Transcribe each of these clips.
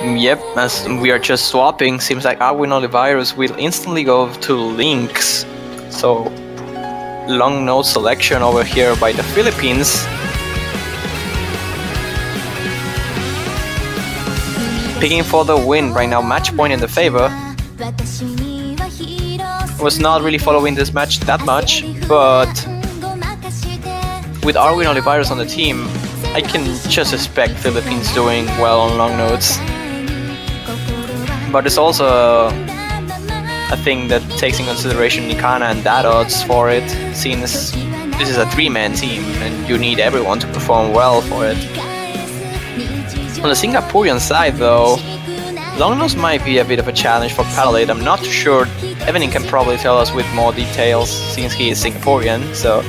Yep, as we are just swapping, seems like Arwin Olivares will instantly go to Lynx. So, long node selection over here by the Philippines. Picking for the win right now, match point in the favor. Was not really following this match that much, but with Arwin Olivares on the team, I can just expect Philippines doing well on long nodes. But it's also a thing that takes in consideration Nikana and dad odds for it, since this is a 3-man team and you need everyone to perform well for it. On the Singaporean side though, long nodes might be a bit of a challenge for Palette. I'm not too sure. Evening can probably tell us with more details since he is Singaporean, so...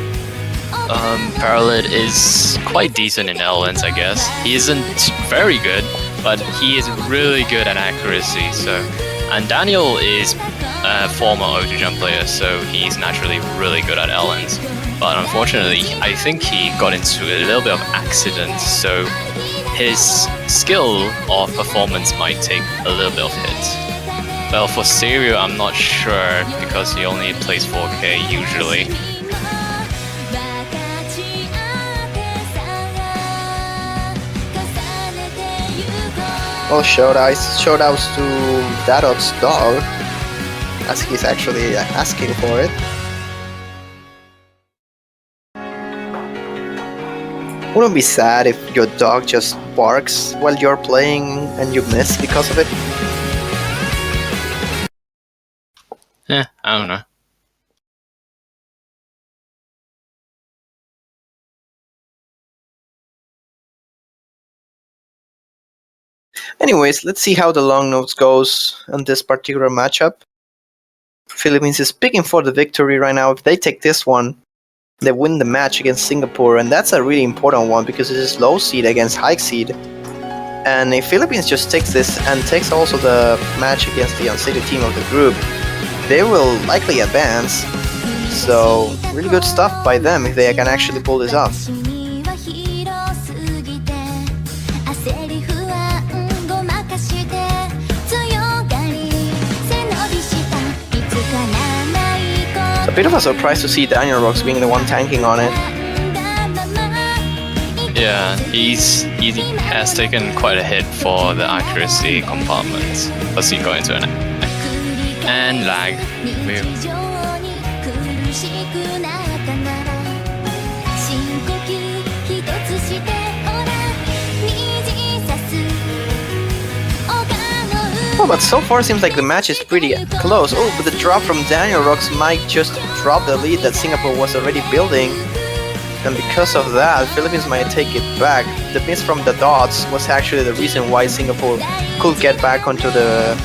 Parallel is quite decent in L-Lens, I guess. He isn't very good, but he is really good at accuracy, so... And Daniel is a former O2 Jump player, so he's naturally really good at L-Lens. But unfortunately, I think he got into a little bit of accident, so his skill or performance might take a little bit of hit. Well, for Serio, I'm not sure, because he only plays 4K usually. Well, shoutouts to Dadot's dog, as he's actually asking for it. Wouldn't it be sad if your dog just barks while you're playing and you miss because of it? I don't know. Anyways, let's see how the long notes goes on this particular matchup. Philippines is picking for the victory right now. If they take this one, they win the match against Singapore, and that's a really important one because it is low seed against high seed. And if Philippines just takes this and takes also the match against the unseeded team of the group, they will likely advance. So, really good stuff by them if they can actually pull this off. It's a bit of a surprise to see Daniel Rocks being the one tanking on it. Yeah, he has taken quite a hit for the accuracy compartments, because he got into an and lag. Oh, but so far seems like the match is pretty close. Oh, but the drop from Daniel Rocks might just drop the lead that Singapore was already building. And because of that, Philippines might take it back. The miss from the dots was actually the reason why Singapore could get back onto the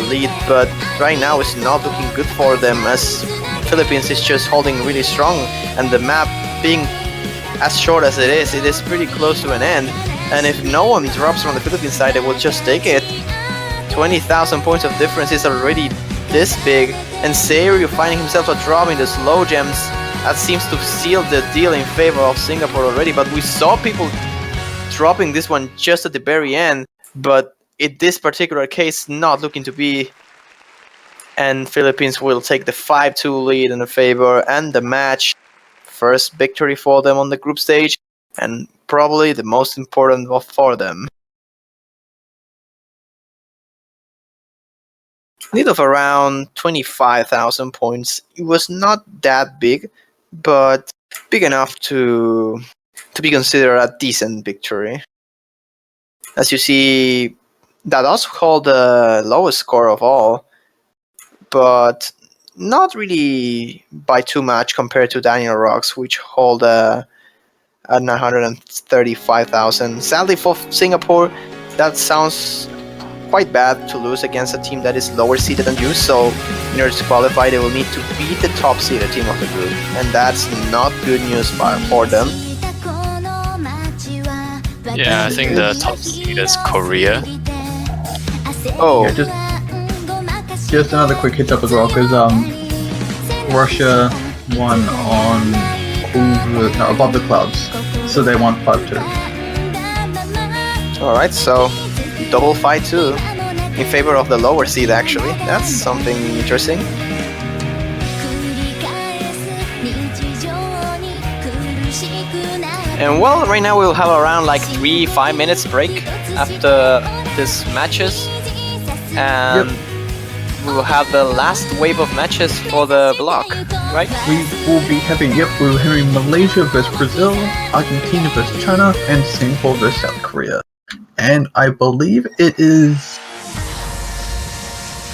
lead, but right now it's not looking good for them, as Philippines is just holding really strong, and the map being as short as it is pretty close to an end. And if no one drops from the Philippines side, they will just take it. 20,000 points of difference is already this big, and Seiryu finding himself a drop in the slow gems, that seems to seal the deal in favor of Singapore already. But we saw people dropping this one just at the very end, but in this particular case not looking to be, and Philippines will take the 5-2 lead in the favor and the match. First victory for them on the group stage, and probably the most important for them. Lead of around 25,000 points. It was not that big, but big enough to be considered a decent victory. As you see, that also called the lowest score of all, but not really by too much compared to Daniel Rocks, which hold a 935,000. Sadly for Singapore, that sounds quite bad to lose against a team that is lower seeded than you, so in order to qualify they will need to beat the top seeded team of the group, and that's not good news for them. Yeah, I think the top seed is Korea. Oh, Yeah, just another quick hit up as well, because Russia won on above the clouds, so they won 5-2. alright, so double fight too, in favor of the lower seed actually. That's something interesting. And well, right now we'll have around like 3-5 minutes break after this matches, and we will have the last wave of matches for the block, right? We will be having, we're having Malaysia vs Brazil, Argentina vs China, and Singapore vs South Korea. And I believe it is...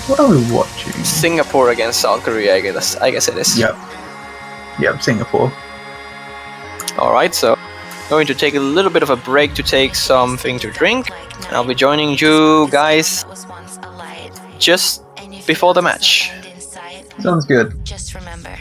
What are we watching? Singapore against South Korea, I guess it is. Yep, Singapore. Alright, so going to take a little bit of a break to take something to drink. And I'll be joining you guys just before the match. Sounds good. Just remember,